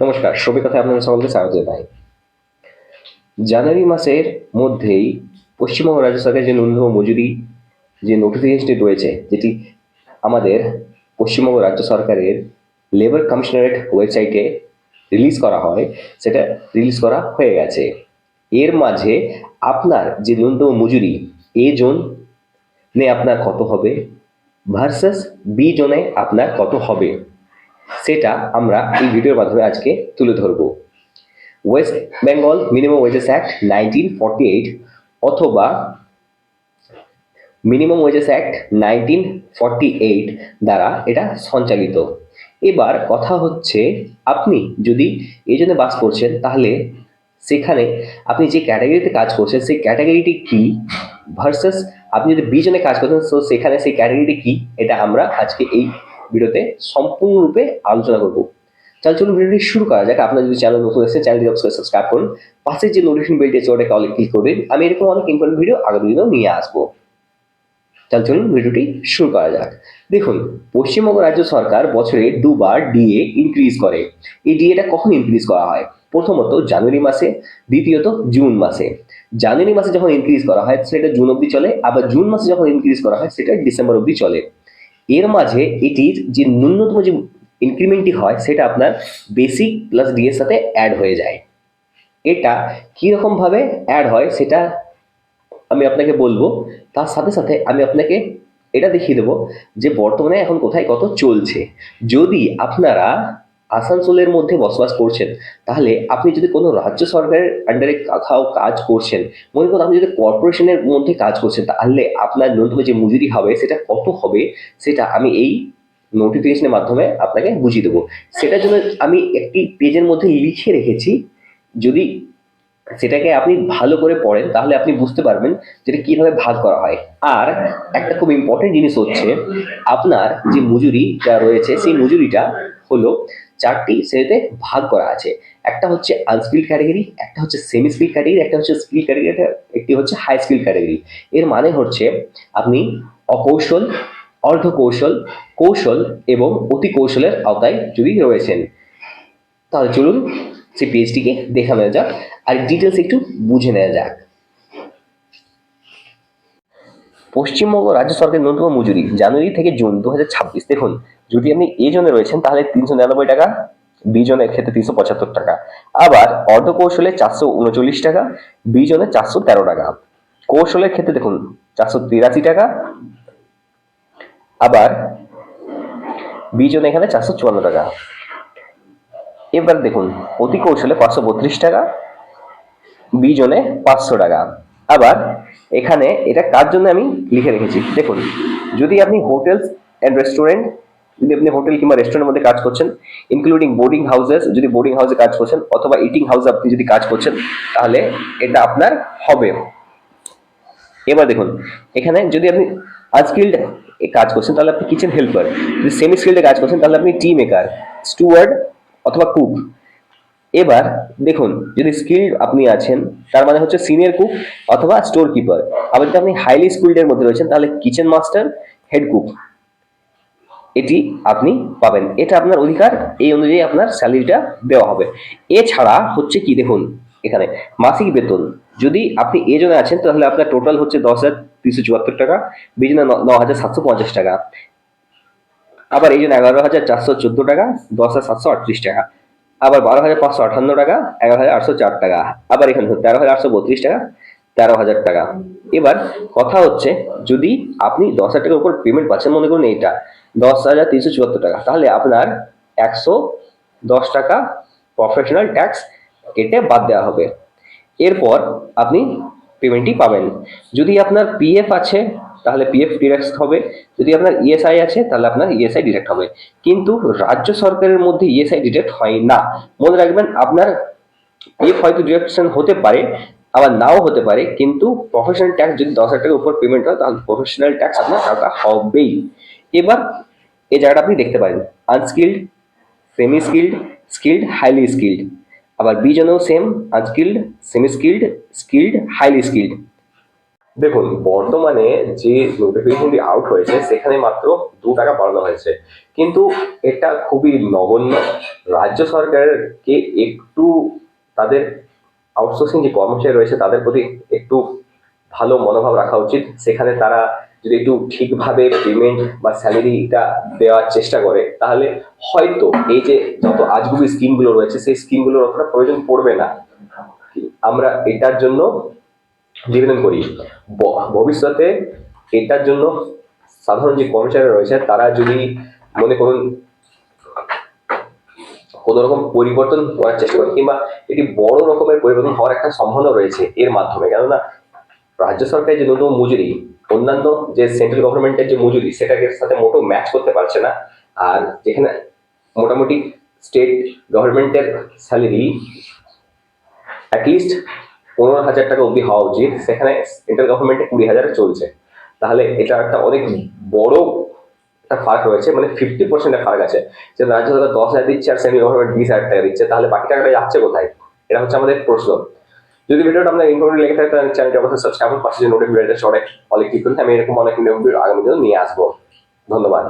নমস্কার, সবই কথায় আপনাদের সকলকে স্বাগত জানাই। জানুয়ারি মাসের মধ্যেই পশ্চিমবঙ্গ রাজ্য সরকারের যে ন্যূনতম মজুরি যে নোটিফিকেশনটি রয়েছে, যেটি আমাদের পশ্চিমবঙ্গ রাজ্য সরকারের লেবার কমিশনারেট ওয়েবসাইটে রিলিজ করা হয়, সেটা রিলিজ করা হয়ে গেছে। এর মাঝে আপনার যে ন্যূনতম মজুরি এ জোনে আপনার কত হবে ভার্সাস বি জোনে আপনার কত হবে, সেটা আমরা এই ভিডিওর মাধ্যমে আজকে তুলে ধরবো। West Bengal minimum wages act 1948 অথবা মিনিমাম ওয়েজেস অ্যাক্ট 1948 দ্বারা এটা সঞ্চালিত। এবার কথা হচ্ছে, আপনি যদি এই জন্য বাস করছেন, তাহলে সেখানে আপনি যে ক্যাটাগরিতে কাজ করছেন সেই ক্যাটাগরিটি কি ভার্সাস আপনি যদি বি জনে কাজ করছেন, তো সেখানে সেই ক্যাটাগরিটি কি, এটা আমরা আজকে এই ভিডিওতে সম্পূর্ণরূপে আলোচনা করব। চলুন ভিডিওটি শুরু করা যাক। আপনার যদি চ্যানেল নতুন এসে চ্যানেলটি অবশ্যই সাবস্ক্রাইব করুন, পাশে যে নোটিফিকেশন বেলটি আছে ওটাকে অল ক্লিক করবেন। আমি এরকম অনেক ইম্পর্টেন্ট ভিডিও আগামী দিনেও নিয়ে আসবো। চলুন ভিডিওটি শুরু করা যাক। দেখুন, পশ্চিমবঙ্গ রাজ্য সরকার বছরে দুবার ডিএ ইনক্রিজ করে। এই ডিএটা কখন ইনক্রিজ করা হয়? প্রথমত জানুয়ারি মাসে, দ্বিতীয়ত জুন মাসে। জানুয়ারি মাসে যখন ইনক্রিজ করা হয় সেটা জুন অবধি চলে, আবার জুন মাসে যখন ইনক্রিজ করা হয় সেটা ডিসেম্বর অবধি চলে। এর মাঝে এটির যে ন্যূনতম যে ইনক্রিমেন্টটি হয় সেটা আপনার বেসিক প্লাস ডি এর সাথে অ্যাড হয়ে যায়। এটা কীরকম ভাবে অ্যাড হয় সেটা আমি আপনাকে বলবো। তার সাথে সাথে আমি আপনাকে এটা দেখিয়ে দেবো যে বর্তমানে এখন কোথায় কত চলছে। যদি আপনারা আসানসোলের মধ্যে বসবাস করছেন, তাহলে আপনি যদি কোনো রাজ্য সরকারের আন্ডারে কোথাও কাজ করছেন, মনে করুন আপনি যদি কর্পোরেশনের মধ্যে কাজ করছেন, তাহলে আপনার ন্যূনতম যে মজুরি হবে সেটা কত হবে সেটা আমি এই নোটিফিকেশনের মাধ্যমে আপনাকে বুঝিয়ে দেবো। সেটার জন্য আমি একটি পেজের মধ্যে লিখে রেখেছি। যদি সেটাকে আপনি ভালো করে পড়েন তাহলে আপনি বুঝতে পারবেন যেটা কিভাবে ভাগ করা হয়। আর একটা খুব ইম্পর্টেন্ট জিনিস হচ্ছে, আপনার যে মজুরিটা রয়েছে সেই মজুরিটা হলো চারটি শ্রেণীতে ভাগ করা আছে। একটা হচ্ছে আনস্কিল্ড ক্যাটাগরি, একটা হচ্ছে সেমি স্কিল্ড ক্যাটাগরি, একটা হচ্ছে স্কিল ক্যাটাগরি, একটি হচ্ছে হাই স্কিল ক্যাটাগরি। এর মানে হচ্ছে আপনি অকৌশল, অর্ধকৌশল, কৌশল এবং অতি কৌশলের আওতায় যদি রয়েছেন। তাহলে চলুন সেই পেজটিকে দেখা নেওয়া যাক আর ডিটেলস একটু বুঝে নেওয়া যাক। পশ্চিমবঙ্গ রাজ্য সরকারের ন্যূনতম মজুরি জানুয়ারি থেকে জুন 2026। দেখুন, যদি আপনি এ জনে রয়েছেন তাহলে 399 টাকা, বি জনের ক্ষেত্রে 375 টাকা, আবার অর্ধ কৌশলে 439 টাকা, বি জনে 413 টাকা, কৌশলের ক্ষেত্রে দেখুন 483 টাকা, আবার বি জনে এখানে 454 টাকা। এবার দেখুন, অতি কৌশলে 532 টাকা, বি জনে 500 টাকা। আবার এখানে এটা কার জন্য আমি লিখে রেখেছি, দেখুন, যদি আপনি হোটেলস অ্যান্ড রেস্টুরেন্ট, যদি আপনি হোটেল কিংবা রেস্টুরেন্টের মধ্যে কাজ করছেন, ইনক্লুডিং বোর্ডিং হাউসেস, যদি বোর্ডিং হাউসে কাজ করছেন অথবা ইটিং হাউসে আপনি যদি কাজ করছেন, তাহলে এটা আপনার হবে। এবার দেখুন, এখানে যদি আপনি আনস্কিল্ড কাজ করছেন তাহলে আপনি কিচেন হেল্পার, যদি সেমি স্কিল্ডে কাজ করছেন তাহলে আপনি টি মেকার, স্টুয়ার্ড অথবা কুক। এবার দেখুন, যদি স্কিল্ড আপনি আছেন তার মানে হচ্ছে সিনিয়র কুক অথবা স্টোর কিপার। আবার যদি আপনি হাইলি স্কিল্ডের মধ্যে রয়েছেন তাহলে কিচেন মাস্টার, হেড কুক, এটি আপনি পাবেন। এটা আপনার অধিকার, এই অনুযায়ী আপনার স্যালারিটা দেওয়া হবে। এছাড়া হচ্ছে কি, দেখুন এখানে মাসিক বেতন, যদি আপনি এ জনে আছেন তাহলে আপনার টোটাল হচ্ছে 10,374 টাকা, বি জনে 9,750 টাকা, আবার এই জন্য 11,414 টাকা, 10,738 টাকা, আবার 12,558 টাকা, 11,804 টাকা, আবার এখানে 13,832 টাকা, 13,000 টাকা। এবার কথা হচ্ছে, যদি আপনি 10,000 টাকার উপর পেমেন্ট পাচ্ছেন, মনে করুন এইটা 10,374 টাকা, তাহলে আপনার 110 টাকা প্রফেশনাল ট্যাক্স কেটে বাদ দেওয়া হবে। এরপর আপনি পেমেন্টটি পাবেন। যদি আপনার পিএফ আছে তাহলে পিএফ ডিরেক্ট হবে, যদি আপনার ইএসআই আছে তাহলে আপনার ইএসআই ডিরেক্ট হবে। কিন্তু রাজ্য সরকারের মধ্যে ইএসআই ডিরেক্ট হয় না। মনে রাখবেন, আপনার পিএফ হয়তো ডিরেকশন হতে পারে, আবার নাও হতে পারে, কিন্তু প্রফেশনাল ট্যাক্স যদি 10,000 টাকার উপর পেমেন্ট হয় তাহলে প্রফেশনাল ট্যাক্স আপনার টাকা হবেই। এবার এই জায়গাটা আপনি দেখতে পারেন, unskilled, semi skilled, skilled, highly skilled. আবার বি জনেও same, unskilled, semi skilled, skilled, highly skilled. দেখুন, বর্তমানে যে নোটিফিকেশনটি আউট হয়েছে সেখানে মাত্র ২ টাকা বাড়ানো হয়েছে। কিন্তু এটা খুবই নগণ্য। রাজ্য সরকারকে একটু তাদের আউটসোর্সিং যে কর্মচারী রয়েছে তাদের প্রতি একটু ভালো মনোভাব রাখা উচিত। সেখানে তারা যদি একটু ঠিকভাবে পেমেন্ট বা স্যালারিটা দেওয়ার চেষ্টা করে তাহলে হয়তো এই যে যত আজগুবি স্কিমগুলো রয়েছে সেই স্কিমগুলোর অতটা প্রয়োজন পড়বে না। আমরা এটার জন্য নিবেদন করি ভবিষ্যতে এটার জন্য সাধারণ যে কর্মচারী রয়েছে তারা যদি মনে করুন কোনো রকম পরিবর্তন করার চেষ্টা করে কিংবা এটি বড় রকমের পরিবর্তন হওয়ার একটা সম্ভাবনা রয়েছে এর মাধ্যমে, কেননা রাজ্য সরকারের যে নতুন মজুরি অন্যান্য যে সেন্ট্রাল গভর্নমেন্টের যে মজুরি সেটাকে সাথে মোটেও ম্যাচ করতে পারছে না। আর যেখানে মোটামুটি স্টেট গভর্নমেন্টের স্যালারি অ্যাটলিস্ট ১৫,০০০ টাকা অব্দি হওয়া উচিত, সেখানে সেন্ট্রাল গভর্নমেন্টে ২০,০০০ চলছে। তাহলে এটা একটা অনেক বড় একটা ফারাক রয়েছে, মানে 50% ফারাক আছে। যে রাজ্য সরকার ১০,০০০ দিচ্ছে আর সেন্ট্রাল গভর্নমেন্ট ২০,০০০ টাকা দিচ্ছে, তাহলে বাকি টাকাটা যাচ্ছে কোথায়? এটা হচ্ছে আমাদের প্রশ্ন। যদি ভিডিওটা আপনার ইনফরমেটিভ লেগে থাকে তাহলে চ্যানেলটি অবশ্যই সাবস্ক্রাইব করুন, পাশে যে নোটিফিকেশনটা সবাই অনেক ক্লিক করুন। আমি এরকম অনেক ভিডিও আগামী দিনে নিয়ে আসবো। ধন্যবাদ।